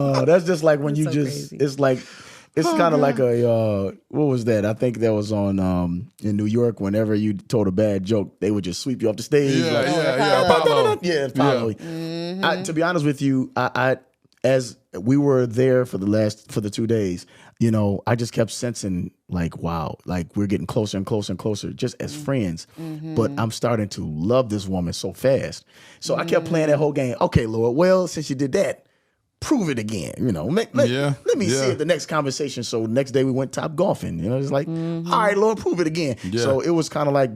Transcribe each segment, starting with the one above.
That's just like when That's you so just, crazy. it's like, it's kind of like a, what was that? I think that was on, in New York, whenever you told a bad joke, they would just sweep you off the stage. Yeah, Apollo. Yeah, Apollo. To be honest with you, I as we were there for the 2 days, you know, I just kept sensing like, wow, like we're getting closer and closer and closer just as friends. But I'm starting to love this woman so fast. So I kept playing that whole game. Okay, Lord, well, since you did that, prove it again. You know, let me see it the next conversation. So next day we went top golfing. You know, it's like, all right, Lord, prove it again. Yeah. So it was kind of like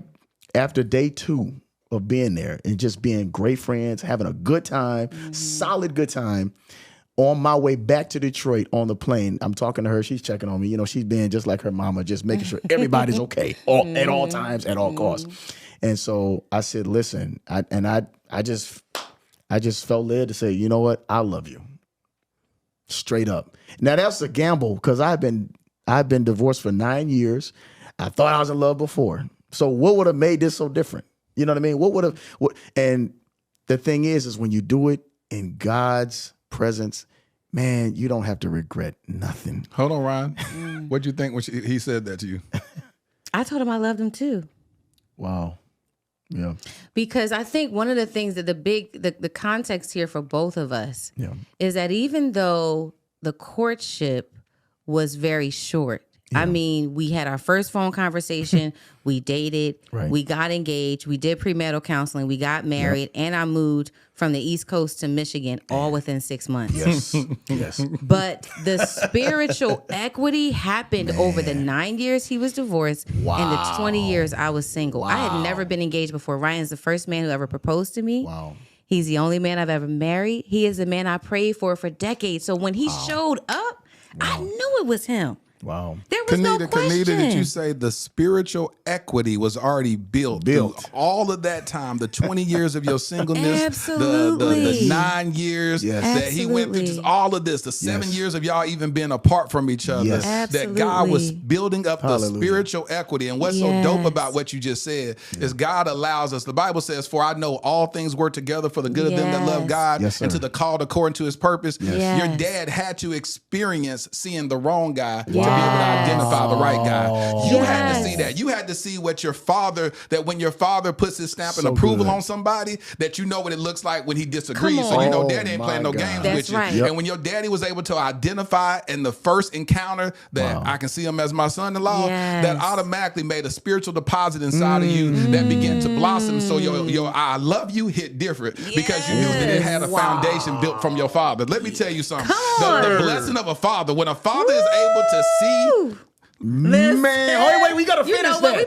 after day 2 of being there and just being great friends, having a good time, solid good time. On my way back to Detroit on the plane, I'm talking to her. She's checking on me. You know, she's being just like her mama, just making sure everybody's okay at all times, at all costs. And so I said, listen, I just felt led to say, you know what? I love you. Straight up. Now that's a gamble because I've been divorced for 9 years. I thought I was in love before. So what would have made this so different? You know what I mean? And the thing is when you do it in God's presence, man, you don't have to regret nothing. Hold on, Ryan. What'd you think when he said that to you? I told him I loved him too. Wow. Yeah. Because I think one of the things that the context here for both of us is that even though the courtship was very short, I mean, we had our first phone conversation, we dated, we got engaged, we did premarital counseling, we got married, and I moved from the East Coast to Michigan all within 6 months. Yes. Yes. But the spiritual equity happened over the 9 years he was divorced and the 20 years I was single. I had never been engaged before. Ryan's the first man who ever proposed to me. Wow. He's the only man I've ever married. He is the man I prayed for decades. So when he showed up, I knew it was him. Wow. There was no question. Kanita, did you say the spiritual equity was already built? All of that time, the 20 years of your singleness, the 9 years that he went through, just all of this, the 7 years of y'all even being apart from each other, that God was building up the spiritual equity. And what's so dope about what you just said is God allows us, the Bible says, for I know all things work together for the good of them that love God and to the called according to his purpose. Your dad had to experience seeing the wrong guy to be able to identify the right guy. You had to see that. You had to see what your father, that when your father puts his stamp and approval on somebody, that you know what it looks like when he disagrees. So you know daddy ain't playing no games with you. And when your daddy was able to identify in the first encounter that I can see him as my son-in-law, that automatically made a spiritual deposit inside of you that began to blossom. So your I love you hit different because you knew that it had a foundation built from your father. Let me tell you something. The blessing of a father, when a father is able to see, man, wait, we gotta finish that.